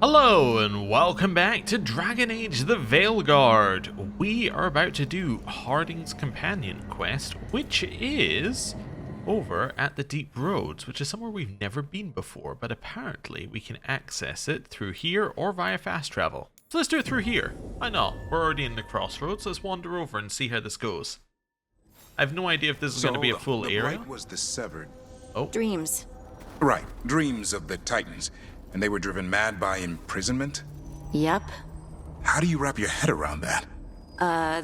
Hello and welcome back to Dragon Age the Veilguard. We are about to do Harding's Companion quest, which is over at the Deep Roads, which is somewhere we've never been before, but apparently we can access it through here or via fast travel. So let's do it through here. Why not? We're already in the crossroads, let's wander over and see how this goes. I have no idea if this is going to be a full area. Blight was the severed. Oh. Dreams. Right, dreams of the Titans. And they were driven mad by imprisonment? Yep. How do you wrap your head around that?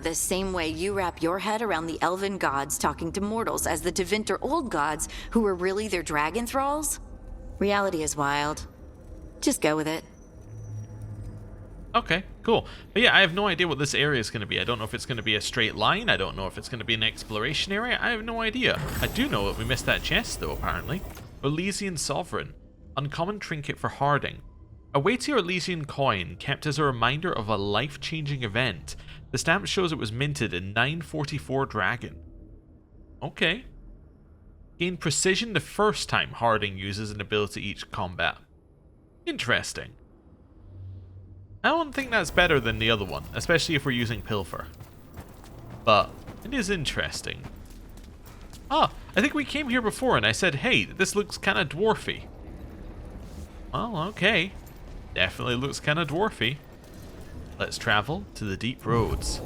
The same way you wrap your head around the elven gods talking to mortals as the Tevinter old gods who were really their dragon thralls. Reality is wild. Just go with it. Okay, cool. But yeah, I have no idea what this area is going to be. I don't know if it's going to be a straight line. I don't know if it's going to be an exploration area. I have no idea. I do know that we missed that chest, though, apparently. Elysian Sovereign. Uncommon trinket for Harding. A weighty Elysian coin kept as a reminder of a life-changing event. The stamp shows it was minted in 944 Dragon. Okay. Gain precision the first time Harding uses an ability each combat. Interesting. I don't think that's better than the other one, especially if we're using Pilfer. But it is interesting. Ah, I think we came here before and I said, hey, this looks kind of dwarfy. Well, okay. Definitely looks kind of dwarfy. Let's travel to the Deep Roads.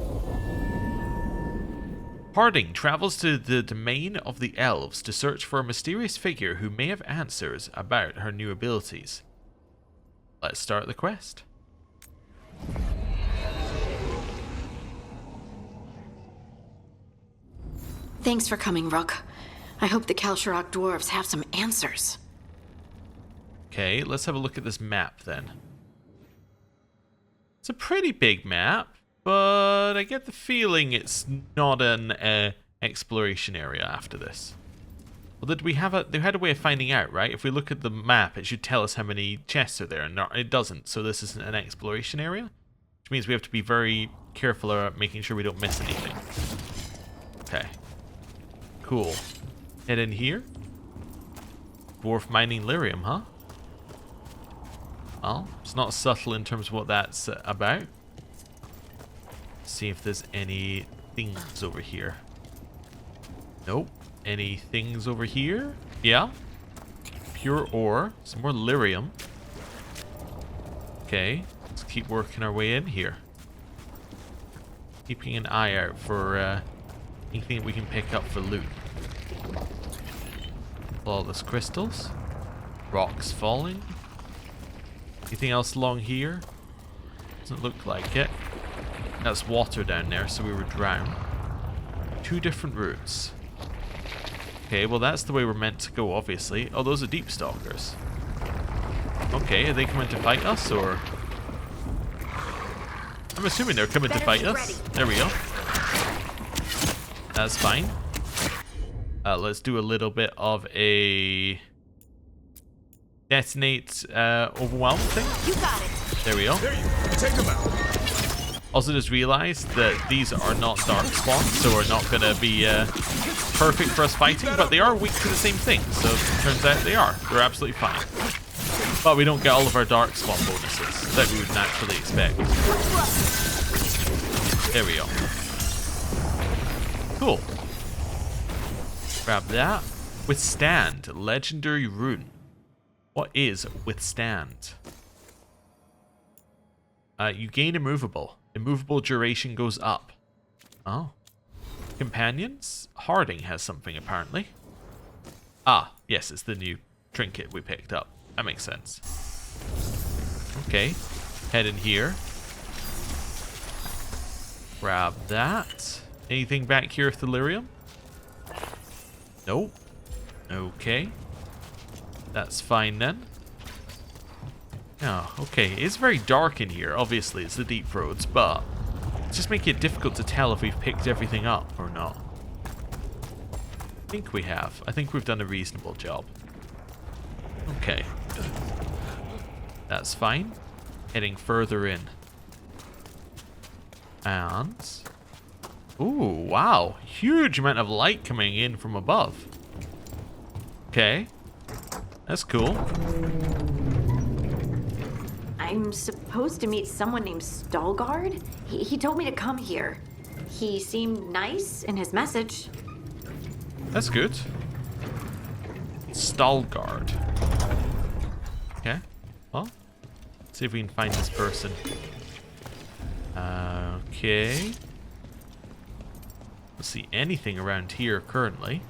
Harding travels to the domain of the elves to search for a mysterious figure who may have answers about her new abilities. Let's start the quest. Thanks for coming, Rook. I hope the Kalsharok dwarves have some answers. Okay, let's have a look at this map then. It's a pretty big map, but I get the feeling it's not an exploration area after this. Well, did we have they had a way of finding out, right? If we look at the map, it should tell us how many chests are there, and it doesn't, so this isn't an exploration area, which means we have to be very careful about making sure we don't miss anything. Okay. Cool. Head in here. Dwarf mining lyrium, huh? Well, it's not subtle in terms of what that's about. See if there's any things over here. Nope. Any things over here? Yeah. Pure ore. Some more lyrium. Okay. Let's keep working our way in here. Keeping an eye out for anything we can pick up for loot. Flawless crystals. Rocks falling. Anything else along here? Doesn't look like it. That's water down there, so we were drowned. Two different routes. Okay, well that's the way we're meant to go, obviously. Oh, those are deep stalkers. Okay, are they coming to fight us, or...? I'm assuming they're coming to fight us. There we go. That's fine. Let's do a little bit of a... detonate overwhelm thing. You got it. There we go. There you take them out. Also just realized that these are not dark spawns, so we're not going to be perfect for us fighting, but they are weak to the same thing, so it turns out they are. They're absolutely fine. But we don't get all of our dark spawn bonuses that we would naturally expect. There we go. Cool. Grab that. Withstand. Legendary rune. What is withstand? You gain immovable. Immovable duration goes up. Oh. Companions? Harding has something, apparently. Ah, yes, it's the new trinket we picked up. That makes sense. Okay. Head in here. Grab that. Anything back here with delirium? Nope. Okay. That's fine then. Oh, okay. It's very dark in here. Obviously, it's the Deep Roads, but it's just making it difficult to tell if we've picked everything up or not. I think we have. I think we've done a reasonable job. Okay. That's fine. Heading further in. And... ooh, wow. Huge amount of light coming in from above. Okay. That's cool. I'm supposed to meet someone named Veilguard. He told me to come here. He seemed nice in his message. That's good. Veilguard. Okay. Well, let's see if we can find this person. Okay. Let's see anything around here currently.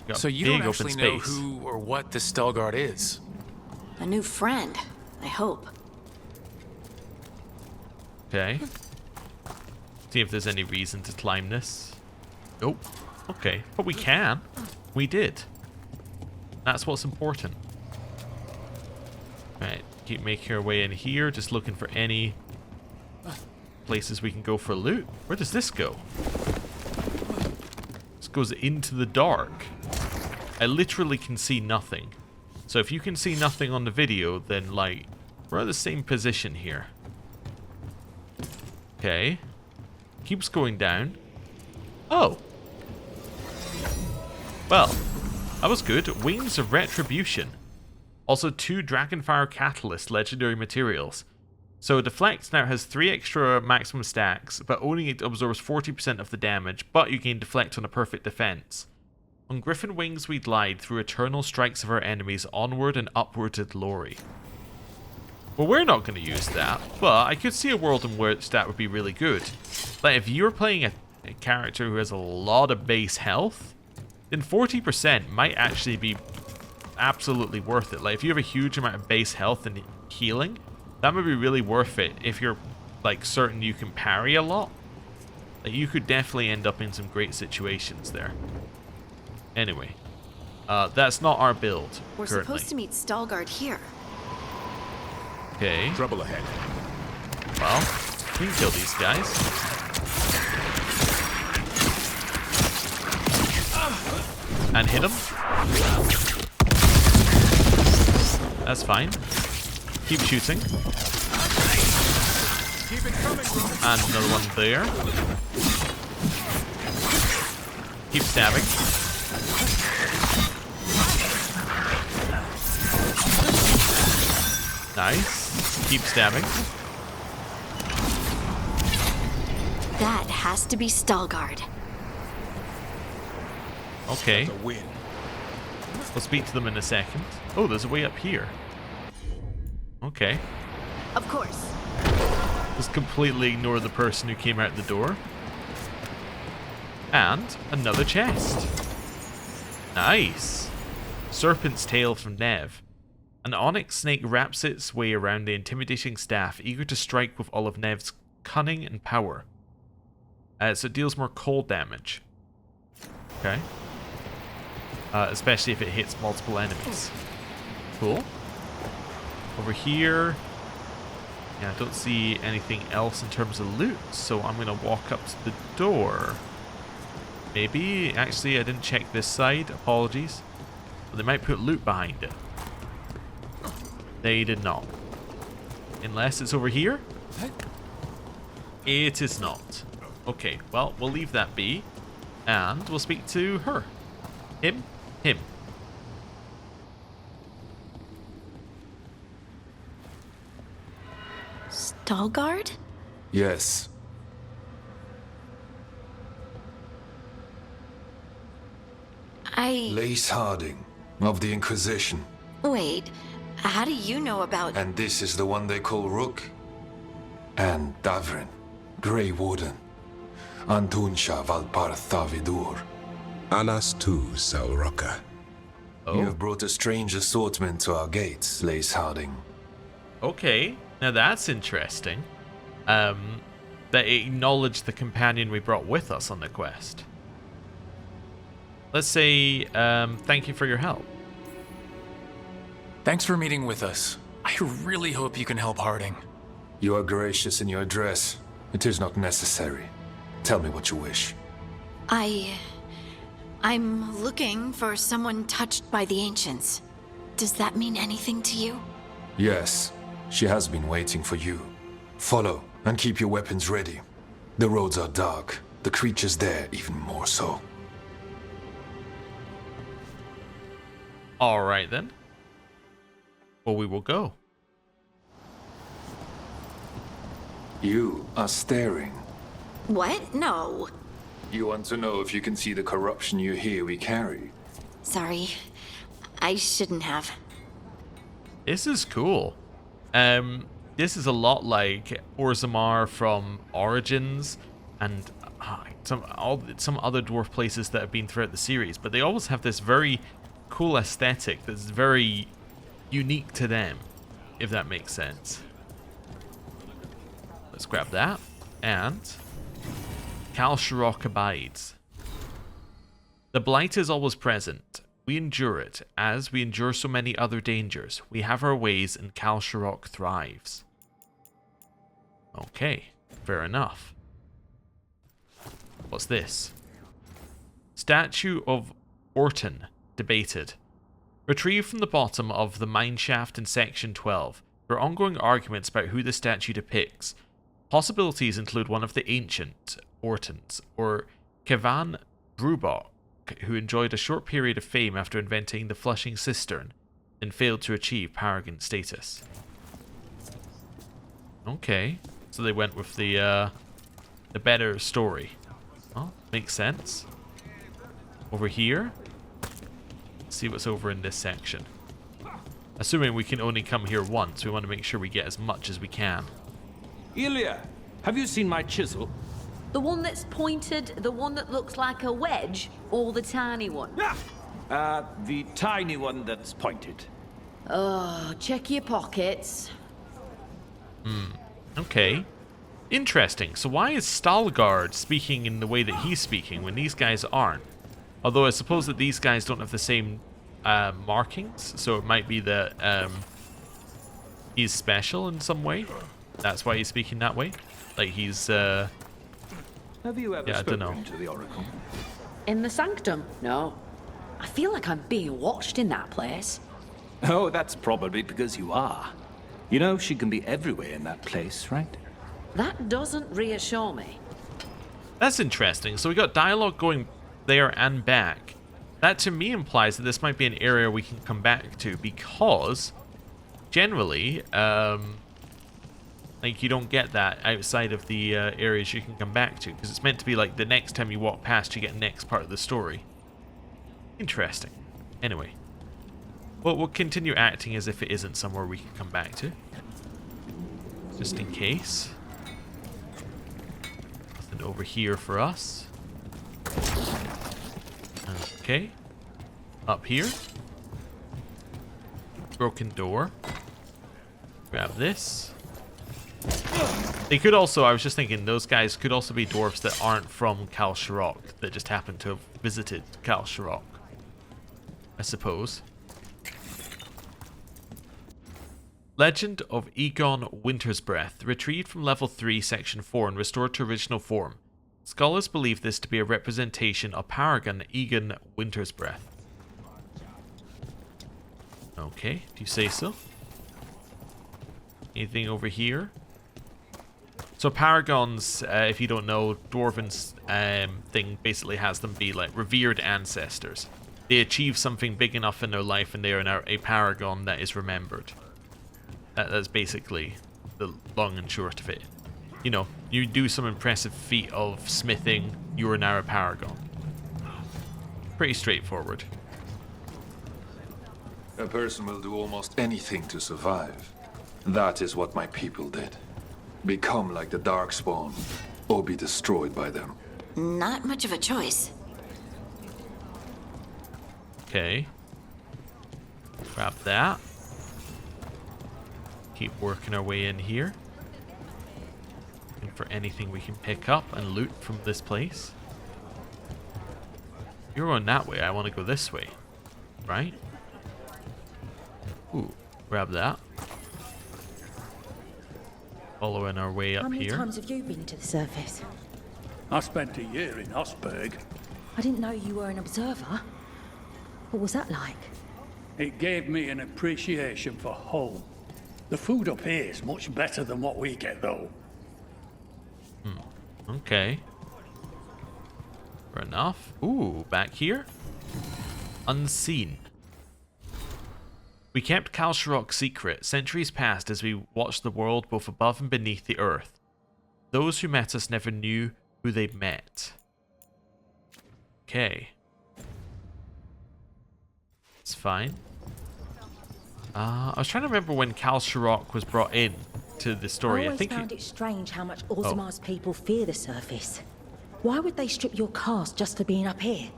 Got So you big don't actually open know space. who or what this Veilguard is? A new friend, I hope. Okay. See if there's any reason to climb this. Nope. Okay. But we can. We did. That's what's important. Right. Keep making our way in here. Just looking for any places we can go for loot. Where does this go? This goes into the dark. I literally can see nothing. So if you can see nothing on the video, then like, we're at the same position here. Okay. Keeps going down. Oh. Well, that was good. Wings of Retribution. Also 2 Dragonfire Catalyst legendary materials. So Deflect now has 3 extra maximum stacks, but only it absorbs 40% of the damage, but you gain Deflect on a perfect defense. On Griffin Wings we glide through eternal strikes of our enemies onward and upward to glory. Well, we're not going to use that, but I could see a world in which that would be really good. Like, if you're playing a character who has a lot of base health, then 40% might actually be absolutely worth it. Like, if you have a huge amount of base health and healing, that would be really worth it if you're, like, certain you can parry a lot. Like, you could definitely end up in some great situations there. Anyway, that's not our build We're currently. supposed to meet Veilguard here. Okay. Trouble ahead. Well, we can kill these guys. And hit them. That's fine. Keep shooting. Keep it coming, Rook. And another one there. Keep stabbing. Nice. Keep stabbing. That has to be Veilguard. Okay. The win. We'll speak to them in a second. Oh, there's a way up here. Okay. Of course. Just completely ignore the person who came out the door. And another chest. Nice. Serpent's tail from Nev. An onyx snake wraps its way around the intimidating staff, eager to strike with all of Nev's cunning and power. So it deals more cold damage. Okay. Especially if it hits multiple enemies. Cool. Over here. Yeah, I don't see anything else in terms of loot, so I'm going to walk up to the door. Maybe. Actually, I didn't check this side. Apologies. But they might put loot behind it. They did not. Unless it's over here? It is not. Okay, well, we'll leave that be. And we'll speak to her. Him. Veilguard? Yes. Lace Harding, of the Inquisition. Wait, how do you know about... And this is the one they call Rook? And Davrin, Grey Warden. Antunsha Valpartha Vidur. Anas tu Salroka. Oh, You have brought a strange assortment to our gates, Lace Harding. okay. Now that's interesting. That it acknowledged the companion we brought with us on the quest. Let's say, thank you for your help. Thanks for meeting with us. I really hope you can help Harding. You are gracious in your address. It is not necessary. Tell me what you wish. I'm looking for someone touched by the Ancients. Does that mean anything to you? Yes, she has been waiting for you. Follow, and keep your weapons ready. The roads are dark. The creatures there even more so. Alright then. well, we will go. You are staring. What? No. You want to know if you can see the corruption you hear we carry? Sorry. I shouldn't have. This is cool. This is a lot like Orzammar from Origins and some other dwarf places that have been throughout the series, but they always have this very cool aesthetic that's very unique to them, if that makes sense. Let's grab that. And Kal Sharok abides. The blight is always present. We endure it, as we endure so many other dangers. We have our ways, and Kal Sharok thrives. Okay, fair enough. What's this? Statue of Orton, debated. Retrieved from the bottom of the mineshaft in Section 12. There are ongoing arguments about who the statue depicts. Possibilities include one of the ancient Ortons, or Kevan Brubok, who enjoyed a short period of fame after inventing the flushing cistern, and failed to achieve paragon status. Okay, so they went with the better story. Well, makes sense. Over here, let's see what's over in this section. Assuming we can only come here once, we want to make sure we get as much as we can. Ilya, have you seen my chisel? The one that's pointed, the one that looks like a wedge, or the tiny one? The tiny one that's pointed. Oh, check your pockets. Okay. Interesting. So why is Stalgard speaking in the way that he's speaking when these guys aren't? Although I suppose that these guys don't have the same markings, so it might be that he's special in some way. That's why he's speaking that way. Like he's Have you ever yeah, I don't know. spoken to the Oracle? In the sanctum? No. I feel like I'm being watched in that place. Oh, that's probably because you are. You know, she can be everywhere in that place, right? That doesn't reassure me. That's interesting. So we got dialogue going there and back. That to me implies that this might be an area we can come back to, because generally, like you don't get that outside of the areas you can come back to, because it's meant to be like the next time you walk past, you get the next part of the story. Interesting. Anyway, well, we'll continue acting as if it isn't somewhere we can come back to, just in case. Nothing over here for us. Okay. Up here. Broken door. Grab this. They could also, I was just thinking, those guys could also be dwarves that aren't from Kal Sharok, that just happen to have visited Kal Sharok, I suppose. Legend of Egon Winter's Breath, retrieved from level 3, section 4, and restored to original form. Scholars believe this to be a representation of Paragon Egon Winter's Breath. Okay, do you say so? Anything over here? So Paragons, if you don't know, Dwarven's thing basically has them be like revered ancestors. They achieve something big enough in their life and they are now a Paragon that is remembered. That's basically the long and short of it. You know, you do some impressive feat of smithing, you are now a Paragon. Pretty straightforward. A person will do almost anything to survive. That is what my people did. Become like the Darkspawn, or be destroyed by them. Not much of a choice. Okay. Grab that. Keep working our way in here. Looking for anything we can pick up and loot from this place. You're going that way, I want to go this way. Right? Ooh, grab that. Following our way up How many here. times have you been to the surface? I spent a year in Osberg. I didn't know you were an observer. What was that like? It gave me an appreciation for home. The food up here is much better than what we get, though. Okay. Fair enough. Ooh, back here. Unseen. We kept Kalsharok secret. Centuries passed as we watched the world both above and beneath the earth. Those who met us never knew who they'd met. Okay. It's fine. I was trying to remember when Kalsharok was brought in to the story. I always think found it strange how much Orzamar's people fear the surface. Why would they strip your caste just for being up here?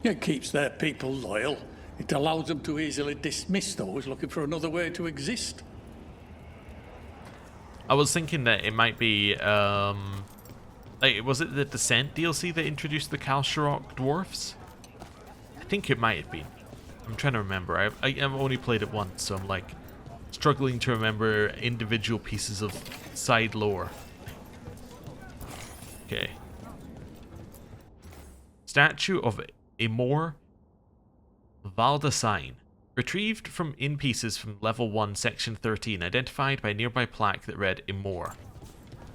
It keeps their people loyal. It allows them to easily dismiss those looking for another way to exist. I was thinking that it might be, like, was it the Descent DLC that introduced the Kalsharok dwarfs? I think it might have been. I'm trying to remember. I've only played it once, so I'm like struggling to remember individual pieces of side lore. Okay. Statue of Emor Valdesign. Retrieved in pieces from level 1, section 13, identified by a nearby plaque that read Emor.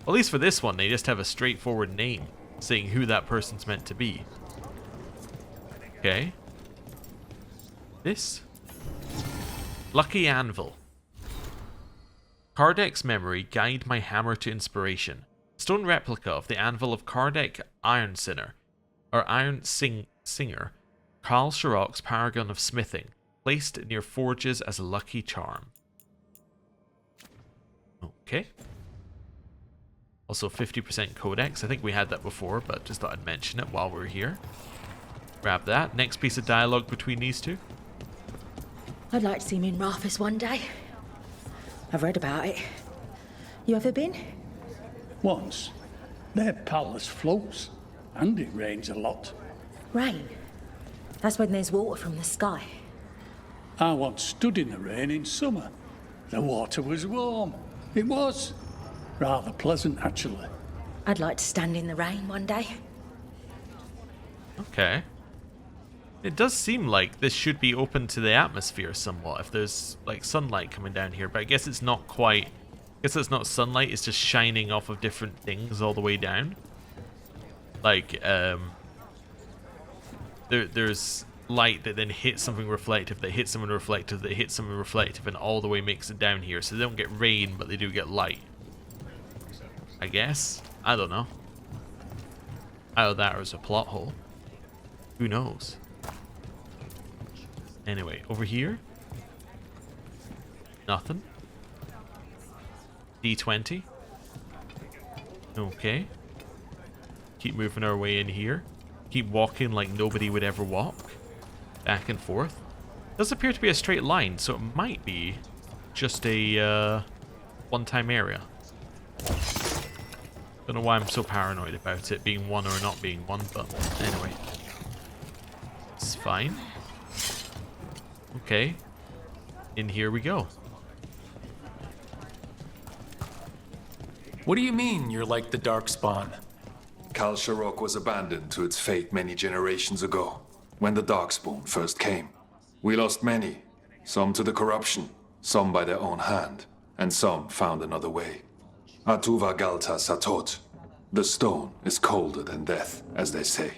At least for this one, they just have a straightforward name, saying who that person's meant to be. Okay. This? Lucky Anvil. Kardec's memory, guide my hammer to inspiration. Stone replica of the anvil of Kardec Ironsinger, or Singer, Kalsharok's paragon of smithing, placed near forges as a lucky charm. Okay. Also 50% codex. I think we had that before, but just thought I'd mention it while we're here. Grab that. Next piece of dialogue between these two. I'd like to see him in Rathus one day. I've read about it. You ever been? Once. Their palace floats, and it rains a lot. Rain. That's when there's water from the sky. I once stood in the rain in summer. The water was warm. It was. Rather pleasant, actually. I'd like to stand in the rain one day. Okay. It does seem like this should be open to the atmosphere somewhat if there's like sunlight coming down here, but I guess it's not quite. I guess it's not sunlight, it's just shining off of different things all the way down. Like, there's light that then hits something reflective, that hits something reflective, that hits something reflective, and all the way makes it down here. So they don't get rain, but they do get light. I guess? I don't know. Either that or it's a plot hole. Who knows? Anyway, over here. Nothing. D20. Okay. Keep moving our way in here. Keep walking like nobody would ever walk. Back and forth. Does appear to be a straight line, so it might be just a one-time area. Don't know why I'm so paranoid about it being one or not being one, but anyway. It's fine. Okay. In here we go. What do you mean you're like the Darkspawn? Kalsharok was abandoned to its fate many generations ago, when the Darkspawn first came. We lost many, some to the corruption, some by their own hand, and some found another way. Atuva Galta Satot. The stone is colder than death, as they say.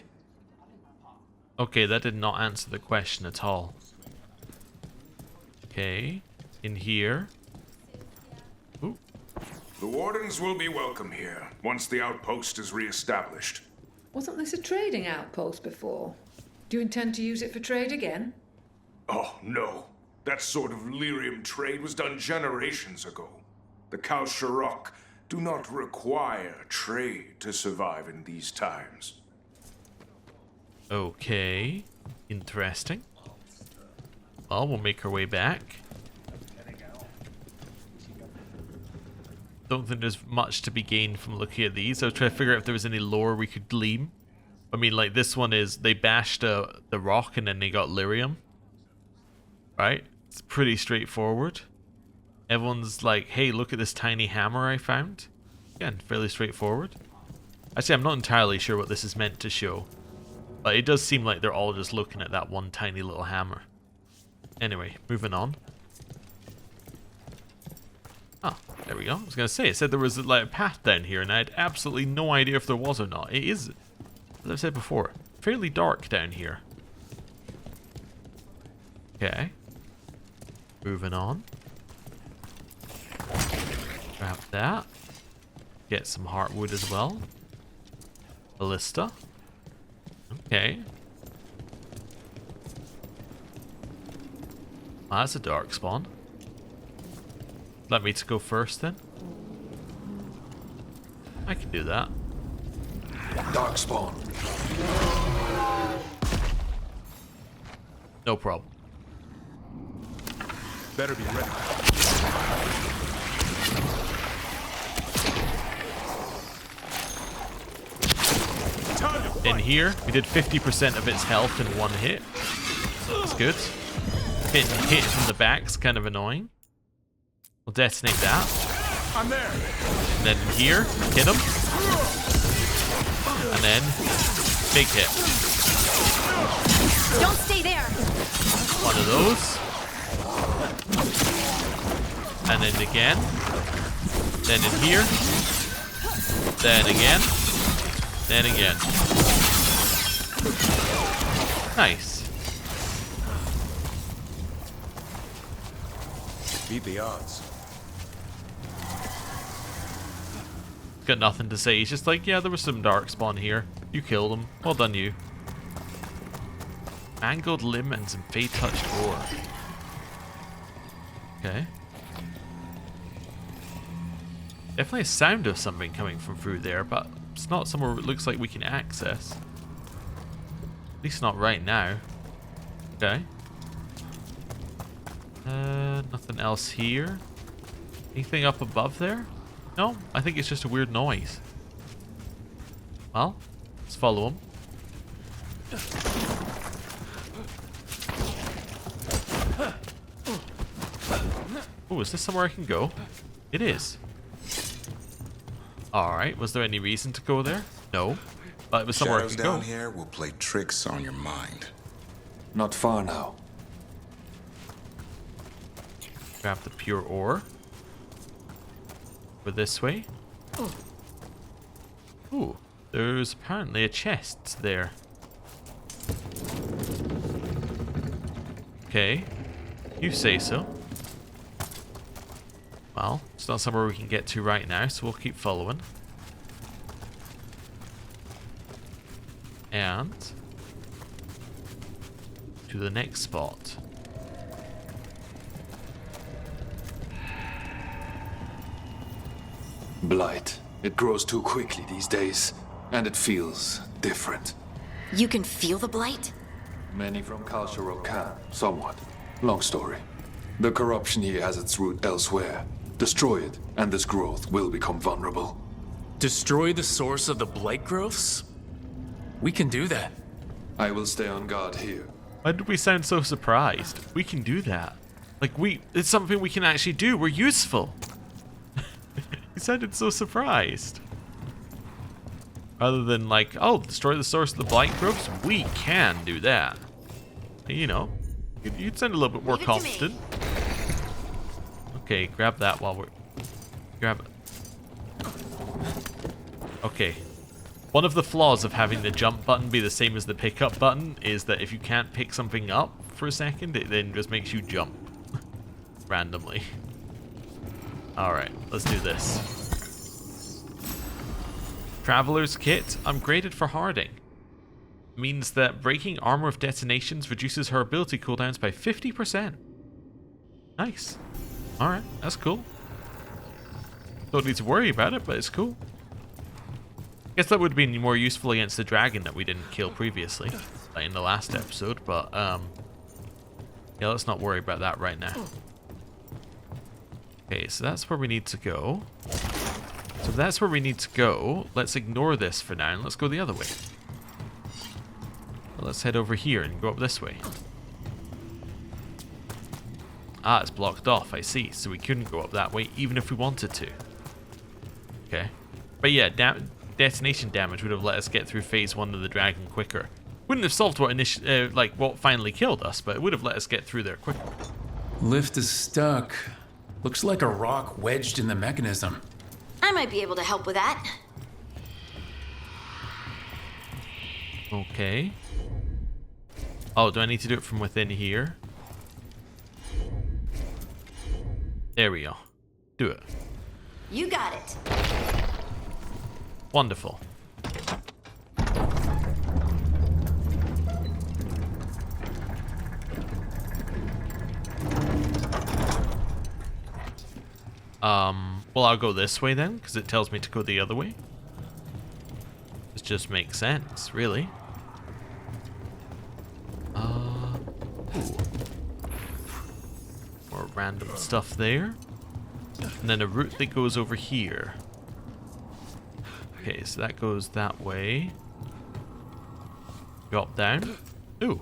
Okay, that did not answer the question at all. Okay, in here. Ooh. The Wardens will be welcome here, once the outpost is re-established. Wasn't this a trading outpost before? Do you intend to use it for trade again? Oh, no. That sort of lyrium trade was done generations ago. The Kalsharok do not require trade to survive in these times. Okay, interesting. Well, we'll make our way back. Don't think there's much to be gained from looking at these. I was trying to figure out if there was any lore we could glean. I mean, like this one is, they bashed the rock and then they got lyrium. Right? It's pretty straightforward. Everyone's like, hey, look at this tiny hammer I found. Again, fairly straightforward. Actually, I'm not entirely sure what this is meant to show. But it does seem like they're all just looking at that one tiny little hammer. Anyway, moving on. Oh, there we go. I was going to say, it said there was like a path down here and I had absolutely no idea if there was or not. It is, as I've said before, fairly dark down here. Okay. Moving on. Grab that. Get some heartwood as well. Ballista. Okay. Ah, that's a dark spawn. Let me to go first then. I can do that. Dark spawn. No problem. Better be ready. In here, we did 50% of its health in one hit. So that's good. Getting hit from the back's kind of annoying. We'll detonate that. I'm there. And then in here, hit him. And then, big hit. Don't stay there! One of those. And then again. Then in here. Then again. Then again. Nice. Beat the odds. Got nothing to say. He's just like, yeah, there was some darkspawn here. You killed him. Well done, you. Mangled limb and some fey touched ore. Okay. Definitely a sound of something coming from through there, but it's not somewhere it looks like we can access. At least not right now. Okay. Nothing else here. Anything up above there? No, I think it's just a weird noise. Well, let's follow him. Oh, is this somewhere I can go? It is. Alright, was there any reason to go there? No. But it was somewhere I could go. Shadows down here will play tricks on your mind. Not far now. Grab the pure ore. Over this way. Ooh, there's apparently a chest there. Okay, you say so. Well, it's not somewhere we can get to right now, so we'll keep following. And to the next spot. Blight. It grows too quickly these days, and it feels different. You can feel the blight? Many from Rook can, somewhat. Long story. The corruption here has its root elsewhere. Destroy it, and this growth will become vulnerable. Destroy the source of the blight growths? We can do that. I will stay on guard here. Why did we sound so surprised? We can do that. Like, it's something we can actually do. We're useful. He sounded so surprised. Rather than like, oh, destroy the source of the blight growths? We can do that. You know, you'd sound a little bit more confident. Okay, grab that while we're... Grab it. Okay. One of the flaws of having the jump button be the same as the pickup button is that if you can't pick something up for a second, it then just makes you jump. Randomly. Alright, let's do this. Traveler's Kit, upgraded for Harding. Means that breaking armor of detonations reduces her ability cooldowns by 50%. Nice. Alright, that's cool. Don't need to worry about it, but it's cool. Guess that would have been more useful against the dragon that we didn't kill previously, like in the last episode, but yeah, let's not worry about that right now. Okay, so that's where we need to go. So if that's where we need to go, let's ignore this for now and let's go the other way. Well, let's head over here and go up this way. Ah, it's blocked off, I see. So we couldn't go up that way even if we wanted to. Okay. But yeah, detonation damage would have let us get through phase 1 of the dragon quicker. Wouldn't have solved what what finally killed us, but it would have let us get through there quicker. Lift is stuck. Looks like a rock wedged in the mechanism. I might be able to help with that. Okay. Oh, do I need to do it from within here? There we go. Do it. You got it. Wonderful. Well, I'll go this way then, because it tells me to go the other way. This just makes sense, really. Ooh. More random stuff there. And then a route that goes over here. Okay, so that goes that way. Drop down. Ooh.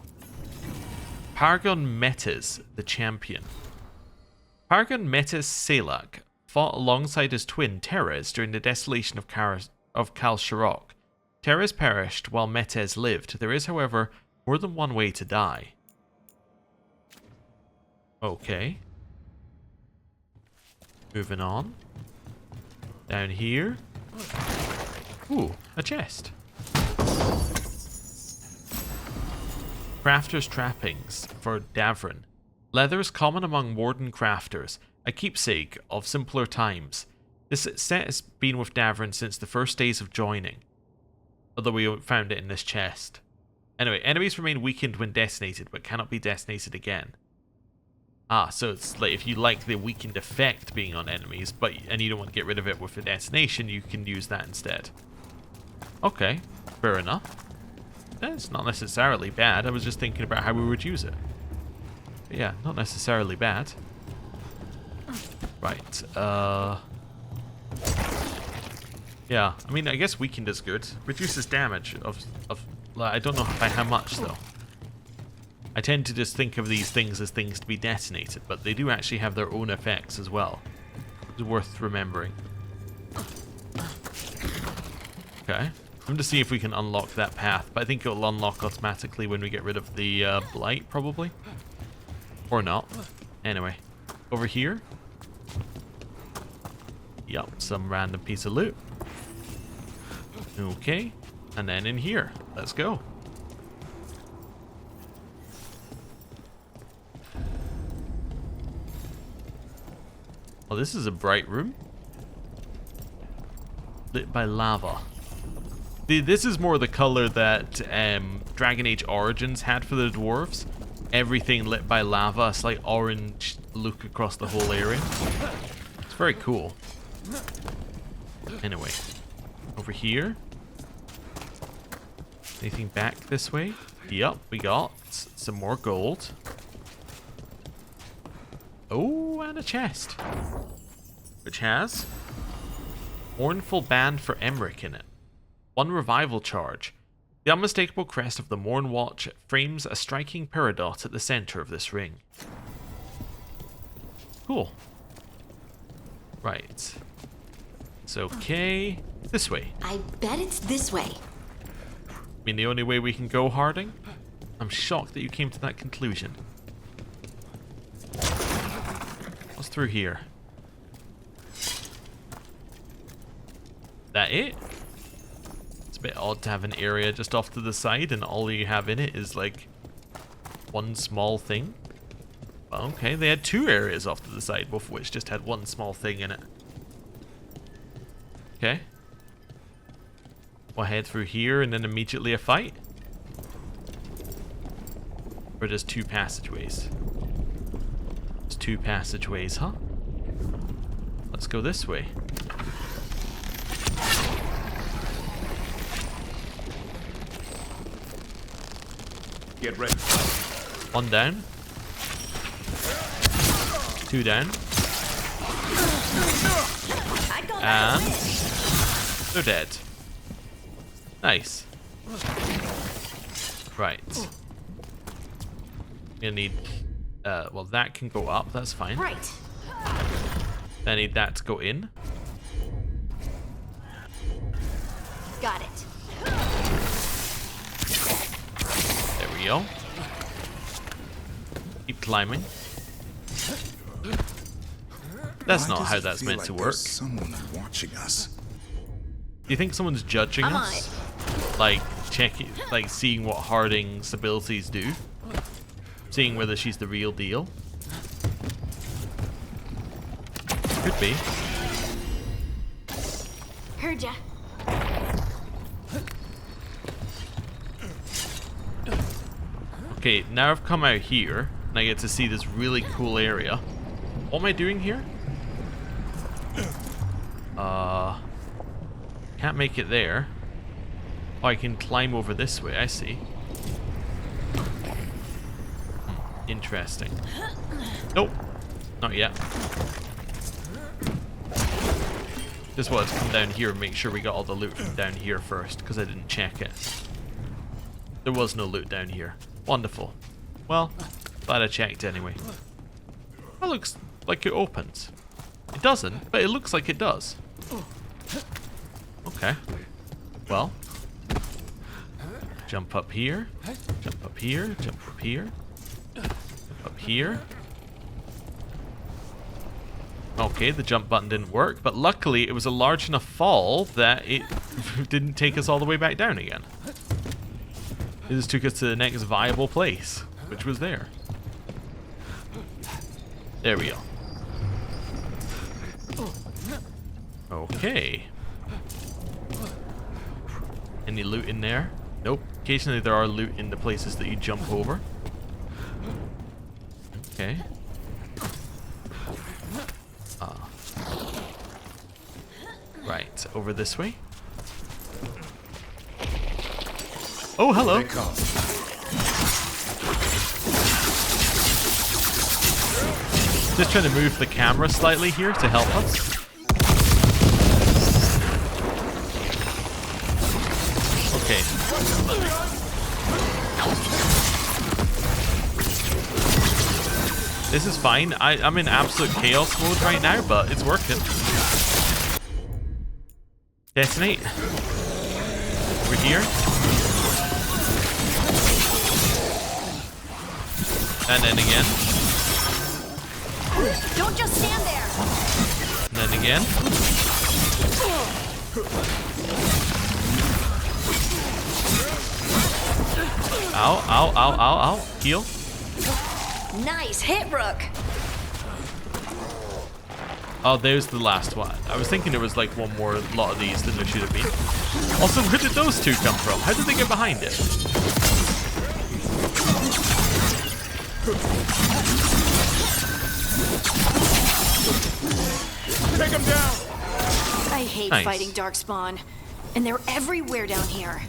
Paragon Metis, the champion. Paragon Metis Salak fought alongside his twin Teres during the desolation of Kal Sharok. Teres perished while Metis lived. There is, however, more than one way to die. Okay. Moving on. Down here. Ooh, a chest. Crafter's trappings for Davrin. Leather is common among warden crafters, a keepsake of simpler times. This set has been with Davrin since the first days of joining, although we found it in this chest. Anyway, enemies remain weakened when detonated, but cannot be detonated again. Ah, so it's like if you like the weakened effect being on enemies, and you don't want to get rid of it with a detonation, you can use that instead. Okay, fair enough. That's not necessarily bad. I was just thinking about how we would use it. But yeah, not necessarily bad. Right, yeah, I mean, I guess weakened is good. Reduces damage of I don't know by how much, though. I tend to just think of these things as things to be detonated, but they do actually have their own effects as well. It's worth remembering. Okay. I'm to see if we can unlock that path, but I think it'll unlock automatically when we get rid of the blight, probably. Or not. Anyway, over here. Yup, some random piece of loot. Okay, and then in here. Let's go. Oh, this is a bright room. Lit by lava. This is more the color that Dragon Age Origins had for the dwarves. Everything lit by lava, a slight orange look across the whole area. It's very cool. Anyway, over here. Anything back this way? Yup, we got some more gold. Oh, and a chest. Which has Mournful Band for Emmerich in it. 1 revival charge. The unmistakable crest of the Morn Watch frames a striking peridot at the center of this ring. Cool. Right. It's okay. This way. I bet it's this way. I mean, the only way we can go, Harding? I'm shocked that you came to that conclusion. What's through here? That it? It's a bit odd to have an area just off to the side and all you have in it is like one small thing. Well, okay, they had 2 areas off to the side, both of which just had one small thing in it. Okay. We'll head through here and then immediately a fight. Or just 2 passageways. There's 2 passageways, huh? Let's go this way. Get ready. 1 down. 2 down. And they're dead. Nice. Right. Gonna need well, that can go up, that's fine. Right. I need that to go in. Got it. There we go. Keep climbing. That's not how that's meant to work. Someone watching us. Do you think someone's judging us? Like checking, like seeing what Harding's abilities do? Seeing whether she's the real deal? Could be. Heard ya. Okay, now I've come out here, and I get to see this really cool area. What am I doing here? Can't make it there. Oh, I can climb over this way, I see. Interesting. Nope, not yet. Just wanted to come down here and make sure we got all the loot from down here first, because I didn't check it. There was no loot down here. Wonderful. Well, glad I checked anyway. That looks like it opens. It doesn't, but it looks like it does. Okay. Well. Jump up here. Jump up here. Jump up here. Jump up here. Okay, the jump button didn't work, but luckily it was a large enough fall that it didn't take us all the way back down again. It just took us to the next viable place, which was there. There we go. Okay. Any loot in there? Nope. Occasionally there are loot in the places that you jump over. Okay. Right, over this way. Oh, hello. They come. Just trying to move the camera slightly here to help us. Okay. This is fine. I'm in absolute chaos mode right now, but it's working. Detonate. Over here. And then again. Don't just stand there. And then again. Ow, ow, ow, ow, ow. Heal. Nice hit, Rook. Oh, there's the last one. I was thinking there was like one more lot of these than there should have been. Also, where did those two come from? How did they get behind it? Take him down! I hate fighting Darkspawn. And they're everywhere down here.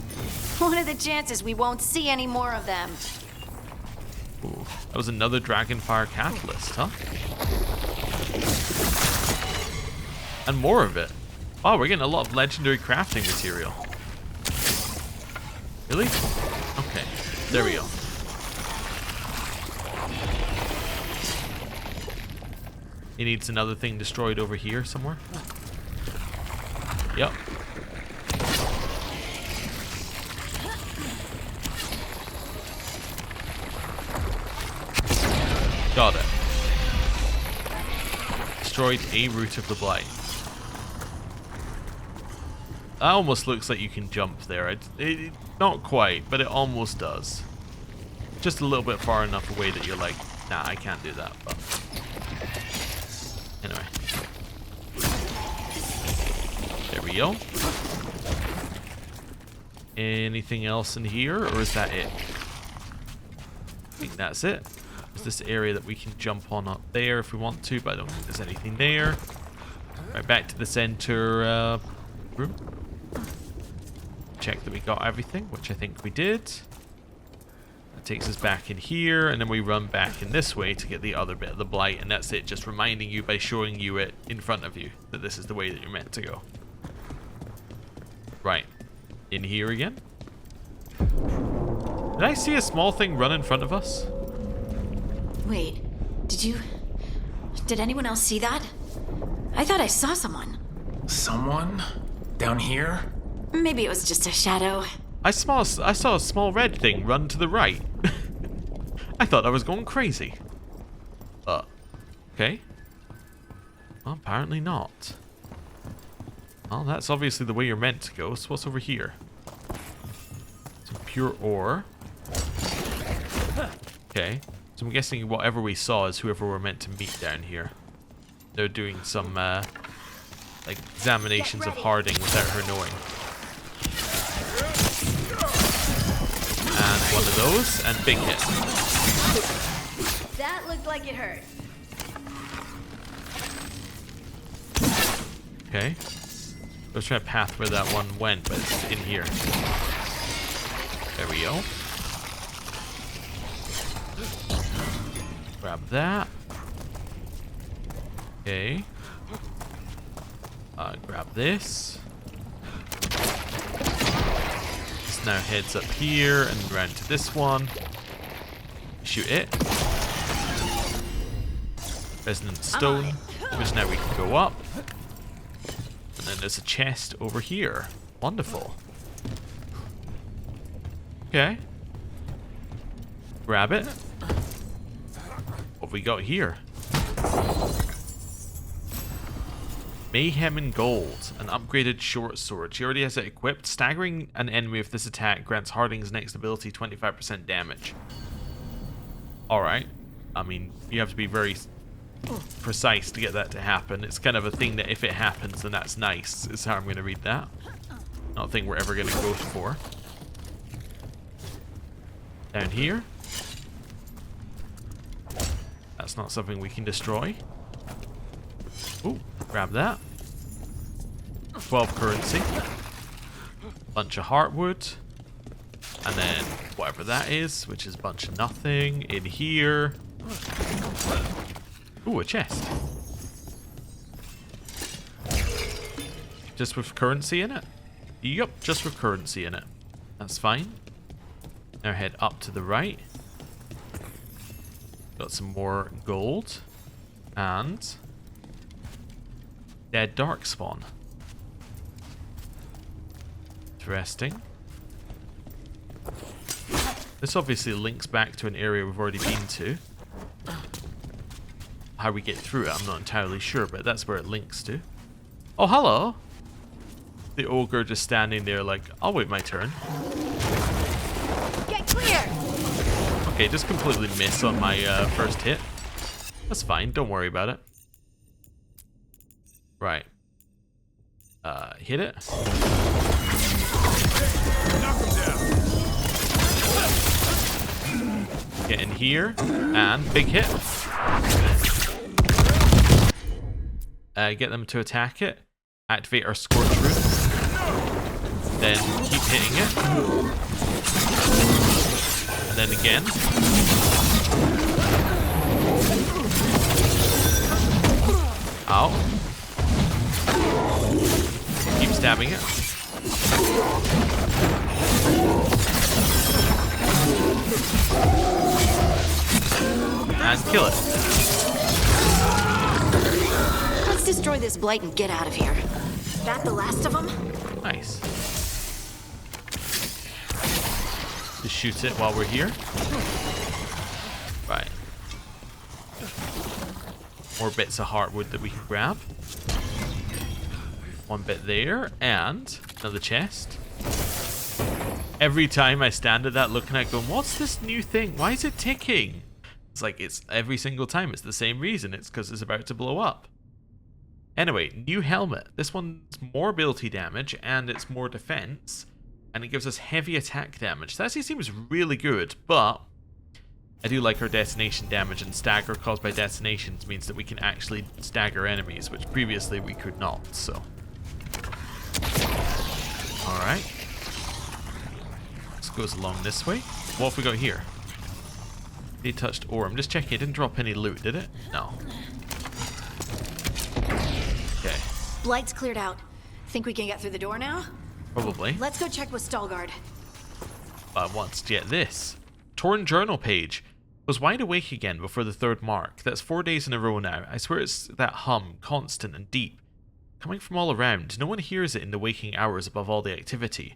What are the chances we won't see any more of them? Ooh, that was another Dragonfire Catalyst, huh? And more of it. Wow, we're getting a lot of legendary crafting material. Really? Okay, there we go. He needs another thing destroyed over here somewhere. Yep. Got it. Destroyed a root of the blight. That almost looks like you can jump there. Not quite, but it almost does. Just a little bit far enough away that you're like, nah, I can't do that. But anyway. There we go. Anything else in here, or is that it? I think that's it. There's this area that we can jump on up there if we want to, but I don't think there's anything there. Right, back to the center room. Check that we got everything, which I think we did. That takes us back in here, and then we run back in this way to get the other bit of the blight, and that's it, just reminding you by showing you it in front of you that this is the way that you're meant to go. Right. In here again. Did I see a small thing run in front of us? Wait, did anyone else see that? I thought I saw someone. Someone? Down here? Maybe it was just a shadow. I saw a small red thing run to the right. I thought I was going crazy. Okay. Well, apparently not. Well, that's obviously the way you're meant to go. So what's over here? Some pure ore. Okay. So I'm guessing whatever we saw is whoever we're meant to meet down here. they're doing some like examinations of Harding without her knowing. And one of those, and big hit. That looked like it hurt. Okay. I was trying to path where that one went, but it's in here. There we go. Grab that. Okay. Grab this. This now heads up here and round to this one. Shoot it. Resonant stone, which now we can go up. And then there's a chest over here. Wonderful. Okay. Grab it. What have we got here? Mayhem in Gold, an upgraded short sword. She already has it equipped. Staggering an enemy with this attack grants Harding's next ability 25% damage. Alright. I mean, you have to be very precise to get that to happen. It's kind of a thing that if it happens, then that's nice, is how I'm going to read that. Not a thing we're ever going to go for. Down here. That's not something we can destroy. Ooh, grab that. 12 currency. Bunch of heartwood. And then whatever that is, which is a bunch of nothing. In here. Ooh, a chest. Just with currency in it? Yup, just with currency in it. That's fine. Now head up to the right. Got some more gold. And dead darkspawn. Interesting. This obviously links back to an area we've already been to. How we get through it, I'm not entirely sure, but that's where it links to. Oh, hello! The ogre just standing there like, I'll wait my turn. Get clear! Okay, just completely miss on my first hit. That's fine, don't worry about it. Right. Hit it. Knock him down. Get in here, and big hit. Get them to attack it. Activate our Scorch Rune. Then keep hitting it. And then again. Ow. Keep stabbing it. And kill it. Let's destroy this blight and get out of here. That the last of them? Nice. Just shoot it while we're here. Right. More bits of heartwood that we can grab. One bit there, and another chest. Every time I stand at that looking at it going, what's this new thing? Why is it ticking? It's like, it's every single time. It's the same reason. It's because it's about to blow up. Anyway, new helmet. This one's more ability damage, and it's more defense. And it gives us heavy attack damage. That actually seems really good, but I do like our detonation damage, and stagger caused by detonations means that we can actually stagger enemies, which previously we could not, so. Alright. This goes along this way. What have we got here? Detouched ore. I'm just checking. It didn't drop any loot, did it? No. Okay. Blight's cleared out. Think we can get through the door now? Probably. Let's go check with Stalgard. But I want to get this. Torn journal page. Was wide awake again before the third mark. That's 4 days in a row now. I swear it's that hum, constant and deep. Coming from all around. No one hears it in the waking hours above all the activity.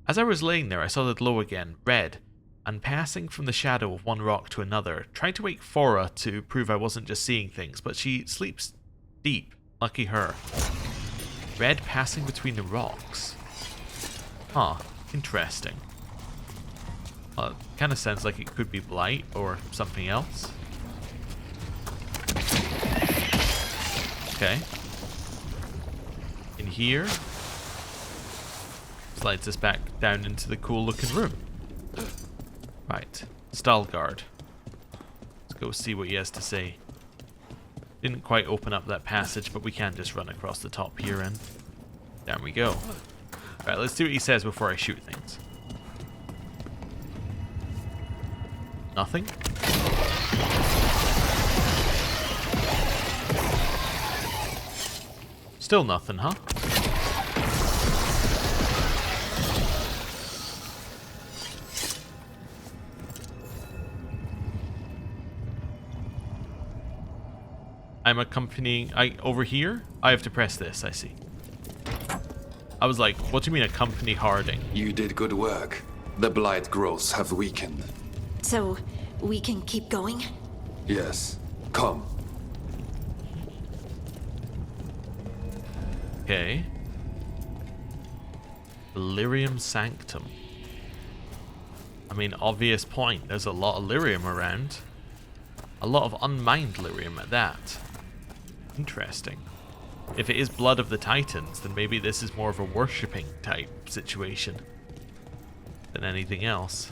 As I was laying there, I saw the glow again, red, and passing from the shadow of one rock to another. Tried to wake Fora to prove I wasn't just seeing things, but she sleeps deep. Lucky her. Red passing between the rocks. Huh, interesting. Well, it kind of sounds like it could be blight or something else. Okay. In here. Slides us back down into the cool looking room. Right. Veilguard. Let's go see what he has to say. Didn't quite open up that passage, but we can just run across the top here and there we go. Right, let's see what he says before I shoot things. Nothing? Still nothing, huh? I'm accompanying... over here? I have to press this, I see. I was like, what do you mean accompany Harding? You did good work. The blight growths have weakened. So, we can keep going? Yes. Come. Okay. Lyrium Sanctum. I mean, obvious point. There's a lot of lyrium around. A lot of unmined lyrium at that. Interesting. If it is Blood of the Titans, then maybe this is more of a worshipping type situation than anything else.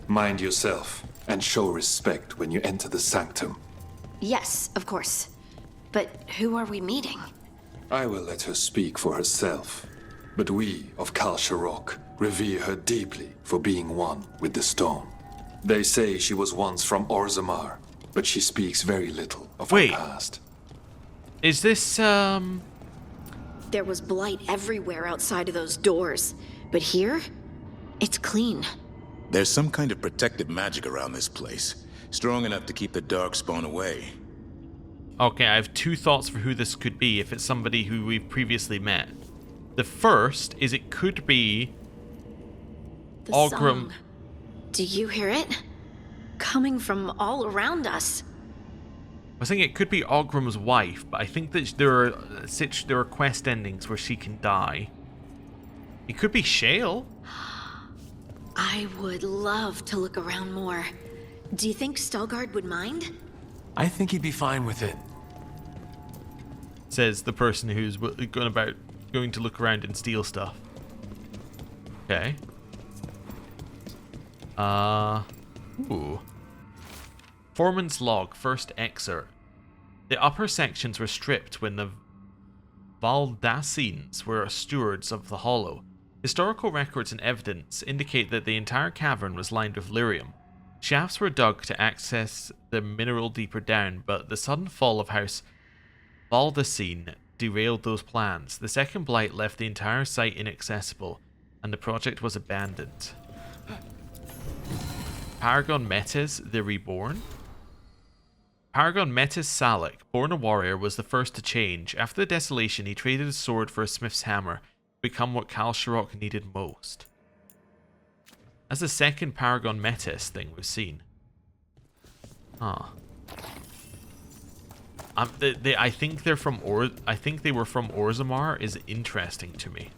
Mind yourself and show respect when you enter the sanctum. Yes, of course. But who are we meeting? I will let her speak for herself. But we of Kalsharok revere her deeply for being one with the stone. They say she was once from Orzammar, but she speaks very little of her past. Is this, There was blight everywhere outside of those doors. But here, it's clean. There's some kind of protective magic around this place, strong enough to keep the darkspawn away. Okay, I have two thoughts for who this could be if it's somebody who we've previously met. The first is it could be The Ogrim. song. Do you hear it? Coming from all around us. I was thinking it could be Ogrim's wife, but I think that there are quest endings where she can die. It could be Shale. I would love to look around more. Do you think Stalgard would mind? I think he'd be fine with it. Says the person who's going to look around and steal stuff. Okay. Ooh. Foreman's log, first excerpt. The upper sections were stripped when the Valdassines were stewards of the Hollow. Historical records and evidence indicate that the entire cavern was lined with lyrium. Shafts were dug to access the mineral deeper down, but the sudden fall of House Valdassine derailed those plans. The second blight left the entire site inaccessible, and the project was abandoned. Paragon Metis, the Reborn? Paragon Metis Salic, born a warrior, was the first to change. After the desolation, he traded his sword for a smith's hammer, to become what Kalsharok needed most. That's the second Paragon Metis thing we've seen. Huh. I think they're from I think they were from Orzammar is interesting to me.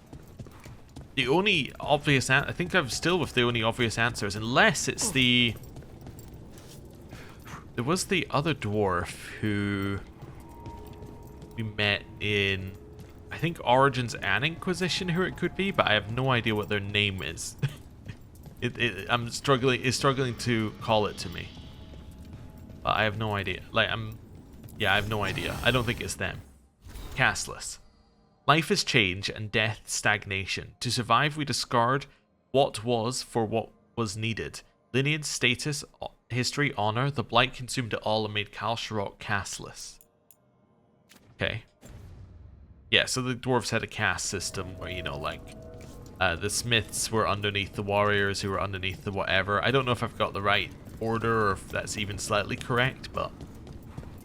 The only obvious I think I'm still with the only obvious answers, unless it's the... There was the other dwarf who we met in, I think, Origins and Inquisition, who it could be, but I have no idea what their name is. I'm struggling to call it to me. But I have no idea. Yeah, I have no idea. I don't think it's them. Castless. Life is change and death stagnation. To survive, we discard what was for what was needed. Lineage, status, history, honor. The blight consumed it all and made Kalsharok castless. Okay. Yeah, so the dwarves had a caste system where, you know, like, the smiths were underneath the warriors who were underneath the whatever. I don't know if I've got the right order or if that's even slightly correct, but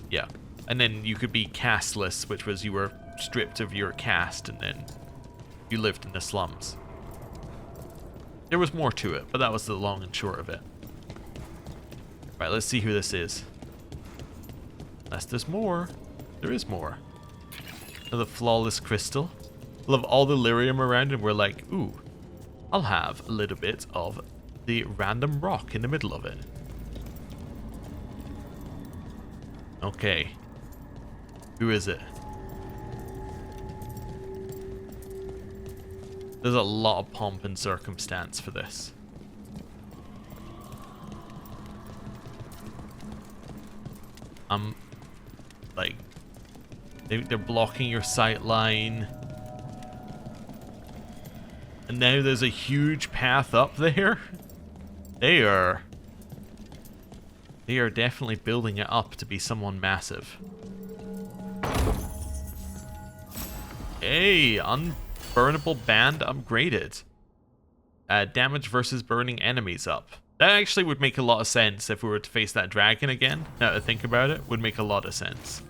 yeah. And then you could be casteless, which was you were stripped of your caste and then you lived in the slums. There was more to it, but that was the long and short of it. Right, let's see who this is. Unless there's more. There is more. Another flawless crystal. Love all the lyrium around and we're like, ooh, I'll have a little bit of the random rock in the middle of it. Okay. Who is it? There's a lot of pomp and circumstance for this. Like, they're blocking your sight line. And now there's a huge path up there. They are definitely building it up to be someone massive. Hey, unburnable band upgraded. Damage versus burning enemies up. That actually would make a lot of sense if we were to face that dragon again. Now to think about it, would make a lot of sense.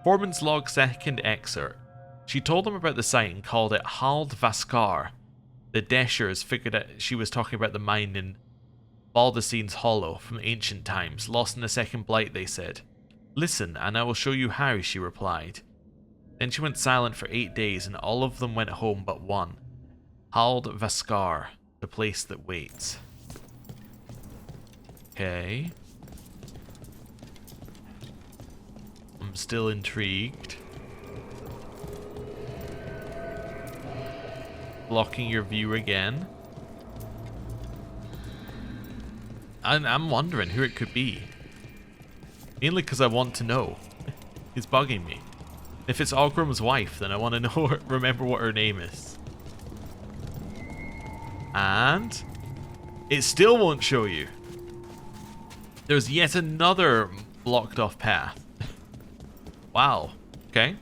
Foreman's log second excerpt. She told them about the site and called it Veilguard. The Deshers figured out she was talking about the mine in Baldaccine's Hollow from ancient times, lost in the second blight, they said. Listen, and I will show you how, she replied. Then she went silent for 8 days, and all of them went home but one. Veilguard, the place that waits. Okay. I'm still intrigued. Blocking your view again. I'm wondering who it could be. Mainly because I want to know. It's bugging me. If it's Ogrim's wife, then I want to know, remember what her name is. And it still won't show you. There's yet another blocked off path. Wow. Okay.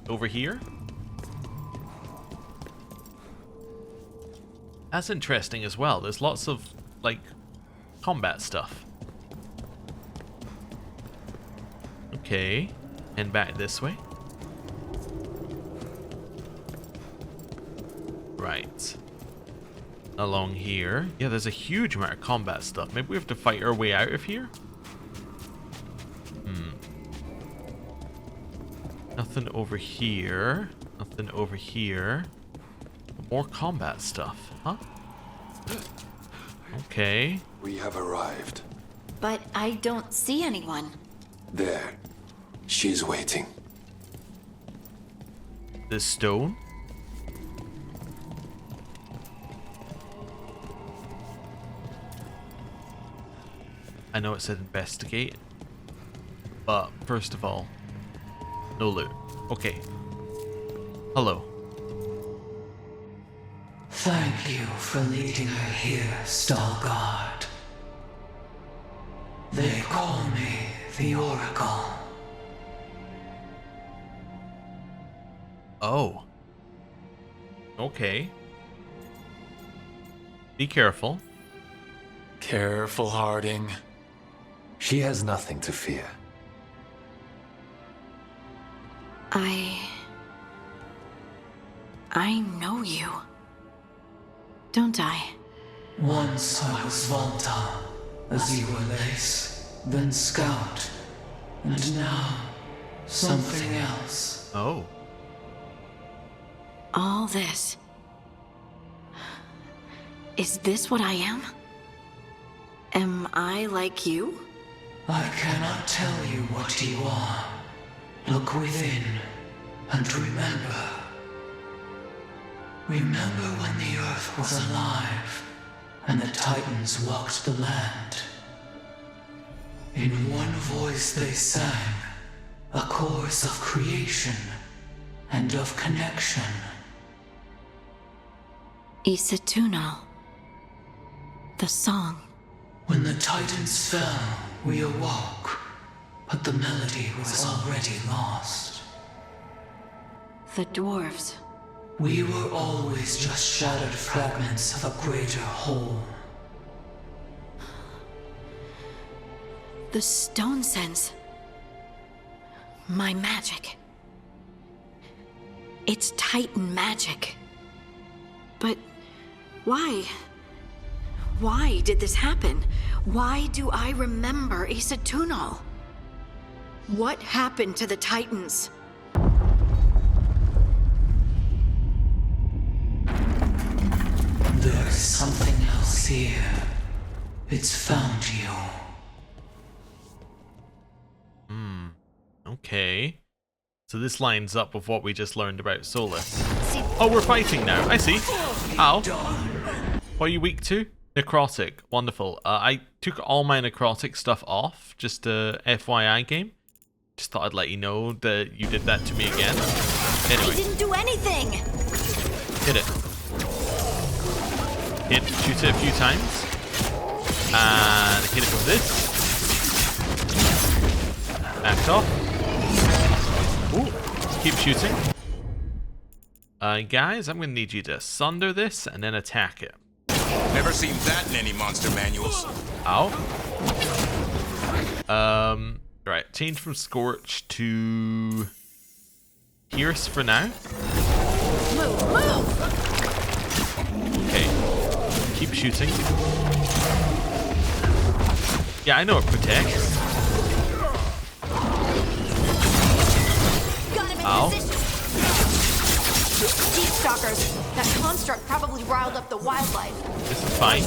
Over here. That's interesting as well. There's lots of, like, combat stuff. Okay. Head back this way. Right. Along here. Yeah, there's a huge amount of combat stuff. Maybe we have to fight our way out of here? Nothing over here. Nothing over here. More combat stuff, huh? Okay. We have arrived. But I don't see anyone. There. She's waiting. This stone? I know it said investigate, but first of all, no loot. Okay. Hello. Thank you for leading her here, Stalguard. They call me the Oracle. Oh. Okay. Be careful. Careful, Harding. She has nothing to fear. I know you. Don't I? Once I was Volta, as you were Lace, then Scout, and now something else. Oh. All this. Is this what I am? Am I like you? I cannot tell you what you are. Look within, and remember. Remember when the Earth was alive, and the Titans walked the land. In one voice they sang, a chorus of creation and of connection. Isatunal. The song. When the Titans fell, we awoke, but the melody was already lost. The dwarves. We were always just shattered fragments of a greater whole. The stone sense. My magic. It's Titan magic. But why? Why did this happen? Why do I remember Isatunal? What happened to the Titans? There's something else here. It's found you. Okay. So this lines up with what we just learned about Solus. Oh, we're fighting now. I see. Ow. What are you weak to? Necrotic. Wonderful. I took all my necrotic stuff off. Just a FYI game. Just thought I'd let you know that you did that to me again. Anyway. I didn't do anything! Hit it. Shoot it a few times. And hit it with this. Back off. Ooh. Keep shooting. Guys, I'm going to need you to sunder this and then attack it. Never seen that in any monster manuals. Ow. Right, change from Scorch to Pierce for now. Move! Okay. Keep shooting. Yeah, I know it protects. Ow. Deep stalkers. That construct probably riled up the wildlife. This is fine.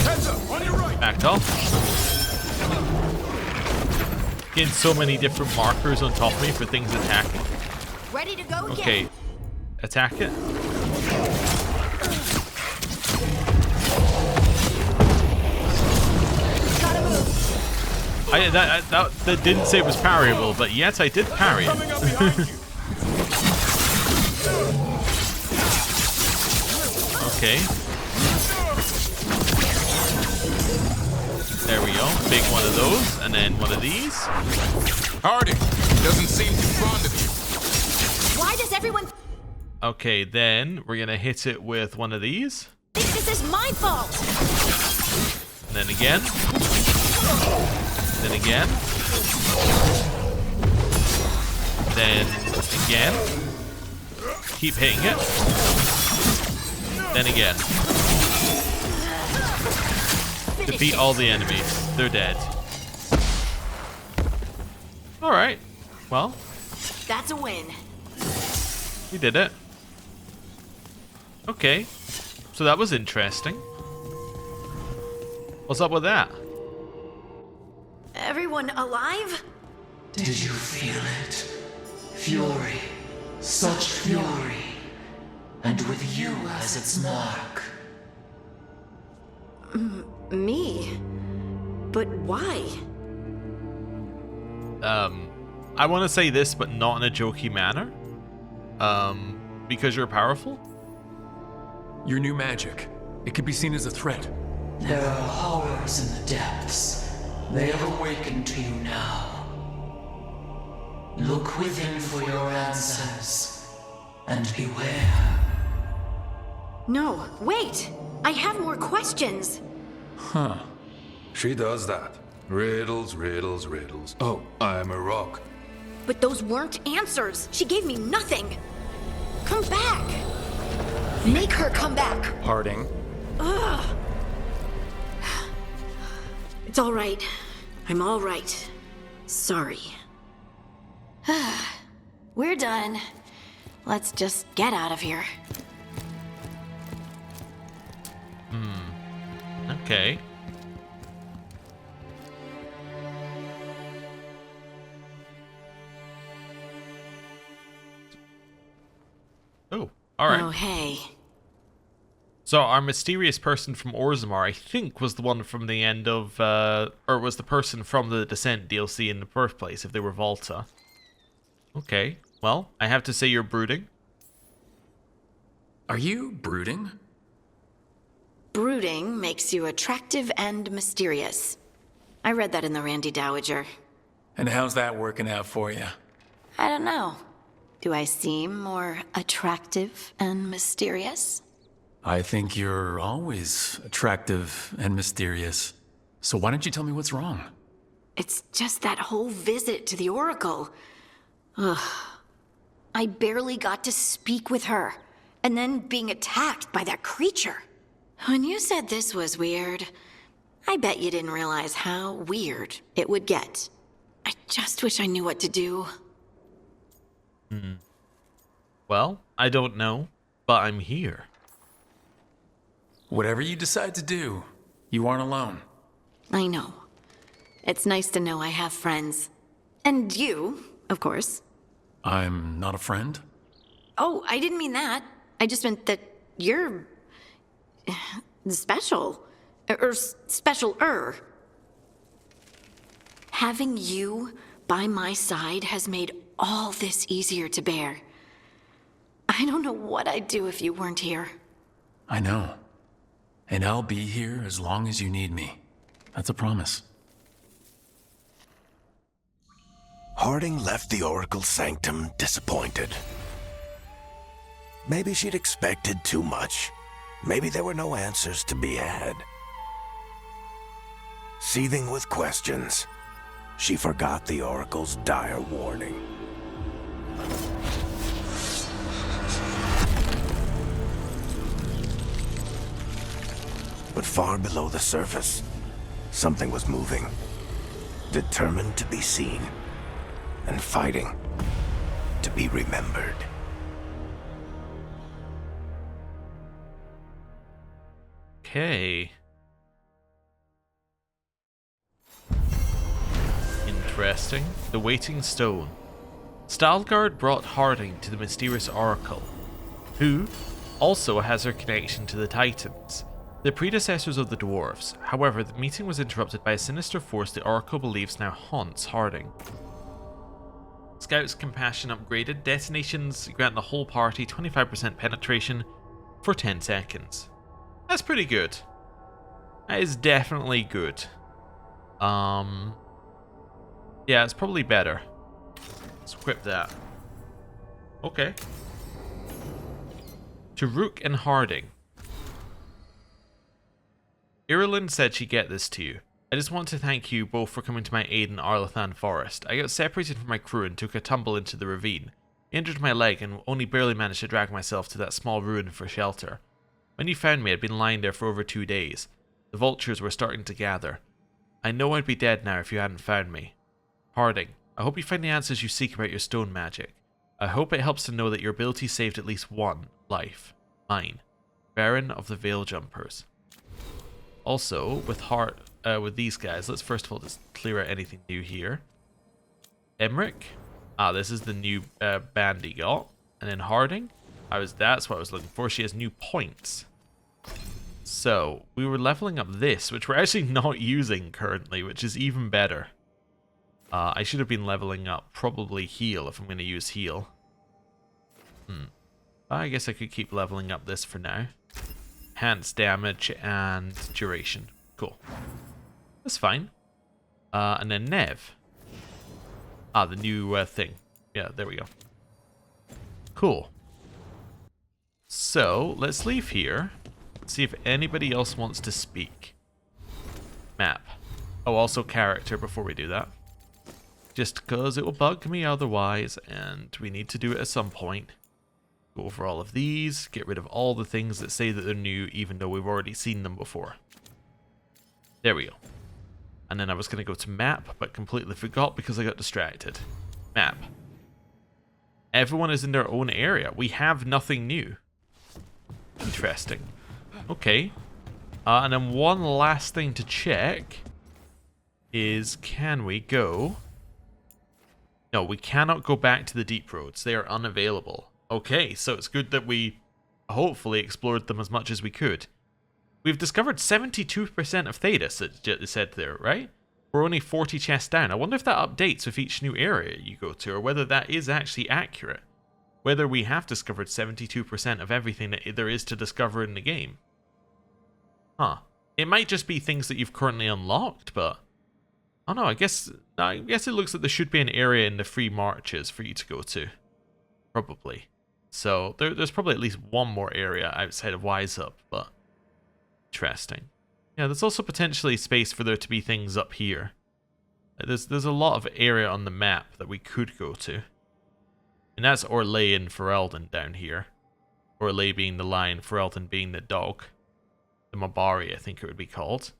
Heads up, on your right. Backed off. Getting so many different markers on top of me for things attacking. Ready to go again. Okay. Attack it. Gotta move. That didn't say it was parryable, but yet I did parry it. Okay. There we go. Big one of those, and then one of these. Harding doesn't seem too fond of you. Why does everyone Okay, then we're gonna hit it with one of these. think this is my fault? And then again. Then again. Then again. Keep hitting it. Then again. Defeat all the enemies. They're dead. Alright. Well, That's a win. we did it. Okay. So that was interesting. What's up with that? Everyone alive? Did you feel it? Fury. Such fury. And with you as its mark. Me? But why? I want to say this, but not in a jokey manner. Because you're powerful? Your new magic. It could be seen as a threat. There are horrors in the depths. They have awakened to you now. Look within for your answers. And beware. No, wait! I have more questions. Huh. She does that. Riddles, riddles, riddles. Oh, I'm a rock. But those weren't answers. She gave me nothing. Come back. Make her come back. Harding. Ugh. It's all right. I'm all right. Sorry. We're done. Let's just get out of here. Okay. Oh, alright. Oh, hey. So our mysterious person from Orzammar, I think, was the one from the end of, or was the person from the Descent DLC in the first place, if they were Volta. Okay, well, I have to say you're brooding. Are you brooding? Brooding makes you attractive and mysterious. I read that in the Randy Dowager. And how's that working out for you? I don't know. Do I seem more attractive and mysterious? I think you're always attractive and mysterious. So why don't you tell me what's wrong? It's just that whole visit to the Oracle. Ugh. I barely got to speak with her, and then being attacked by that creature. When you said this was weird, I bet you didn't realize how weird it would get. I just wish I knew what to do. Well, I don't know, but I'm here. Whatever you decide to do, you aren't alone. I know. It's nice to know I have friends. And you, of course. I'm not a friend? Oh, I didn't mean that. I just meant that you're... special. Or special-er. Having you by my side has made all this easier to bear. I don't know what I'd do if you weren't here. I know. And I'll be here as long as you need me. That's a promise. Harding left the Oracle's sanctum disappointed. Maybe she'd expected too much. Maybe there were no answers to be had. Seething with questions, she forgot the Oracle's dire warning. But far below the surface, something was moving. Determined to be seen. And fighting to be remembered. Okay. Interesting. The Waiting Stone. Veilguard brought Harding to the mysterious Oracle, who also has her connection to the Titans, the predecessors of the Dwarves. However, the meeting was interrupted by a sinister force the Oracle believes now haunts Harding. Scout's Compassion upgraded. Detonations grant the whole party 25% penetration for 10 seconds. That's pretty good. That is definitely good. Yeah, it's probably better. Let's equip that. Okay. To Rook and Harding. Ireland said she'd get this to you. I just want to thank you both for coming to my aid in Arlathan Forest. I got separated from my crew and took a tumble into the ravine. Injured my leg and only barely managed to drag myself to that small ruin for shelter. When you found me, I'd been lying there for over 2 days. The vultures were starting to gather. I know I'd be dead now if you hadn't found me. Harding, I hope you find the answers you seek about your stone magic. I hope it helps to know that your ability saved at least one life. Mine. Baron of the Veil Jumpers. Also, with these guys, let's first of all just clear out anything new here. Emmerich. This is the new band he got. And then Harding. That's what I was looking for. She has new points. So, we were leveling up this, which we're actually not using currently, which is even better. I should have been leveling up probably heal if I'm going to use heal. I guess I could keep leveling up this for now. Enhanced damage and duration. Cool. That's fine. And then Nev. The new thing. Yeah, there we go. Cool. So, let's leave here. See if anybody else wants to speak. Map. Oh, also character before we do that. Just because it will bug me otherwise, and we need to do it at some point. Go over all of these, get rid of all the things that say that they're new, even though we've already seen them before. There we go. And then I was going to go to map, but completely forgot because I got distracted. Map. Everyone is in their own area. We have nothing new. Interesting. Okay. And then one last thing to check is, can we go... No, we cannot go back to the deep roads. They are unavailable. Okay, so it's good that we hopefully explored them as much as we could. We've discovered 72% of Thedas, it said there, right? We're only 40 chests down. I wonder if that updates with each new area you go to, or whether that is actually accurate. Whether we have discovered 72% of everything that there is to discover in the game. Huh. It might just be things that you've currently unlocked, but... I don't know, I guess it looks like there should be an area in the free marches for you to go to. Probably. So, there's probably at least one more area outside of Wise Up, but... Interesting. Yeah, there's also potentially space for there to be things up here. There's a lot of area on the map that we could go to. And that's Orlais and Ferelden down here. Orlais being the lion, Ferelden being the dog. The Mabari, I think it would be called.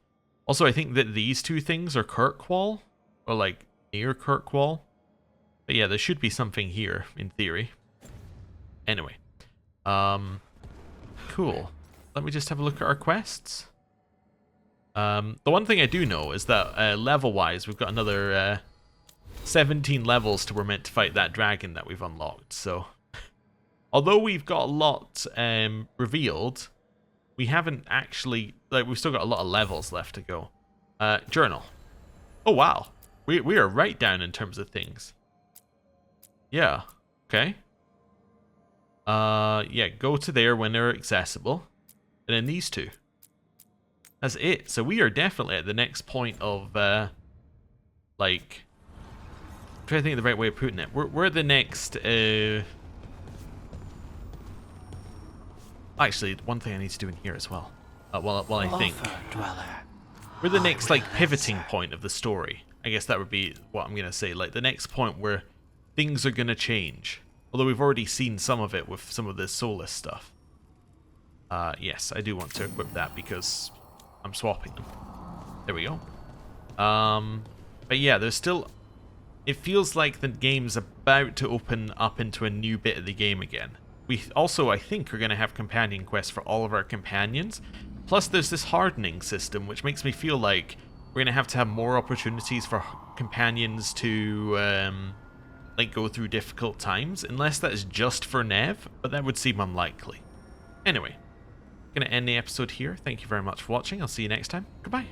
Also, I think that these two things are Kirkwall. Or like, near Kirkwall. But yeah, there should be something here, in theory. Anyway. Cool. Let me just have a look at our quests. The one thing I do know is that level-wise, we've got another 17 levels till we're meant to fight that dragon that we've unlocked. So, although we've got a lot revealed, we haven't actually, like, we've still got a lot of levels left to go. Journal. Oh wow, we are right down in terms of things. Yeah. Okay. Yeah, go to there when they're accessible, and then these two. That's it. So we are definitely at the next point of, like, I'm trying to think of the right way of putting it. We're the next, actually, one thing I need to do in here as well, while I think. We're the next, like, pivoting point of the story. I guess that would be what I'm going to say. Like, the next point where things are going to change. Although we've already seen some of it with some of the Solus stuff. Yes, I do want to equip that because I'm swapping them. There we go. But yeah, there's still... It feels like the game's about to open up into a new bit of the game again. We also, I think, are going to have companion quests for all of our companions. Plus, there's this hardening system, which makes me feel like we're going to have more opportunities for companions to, like, go through difficult times. Unless that is just for Nev, but that would seem unlikely. Anyway, I'm going to end the episode here. Thank you very much for watching. I'll see you next time. Goodbye.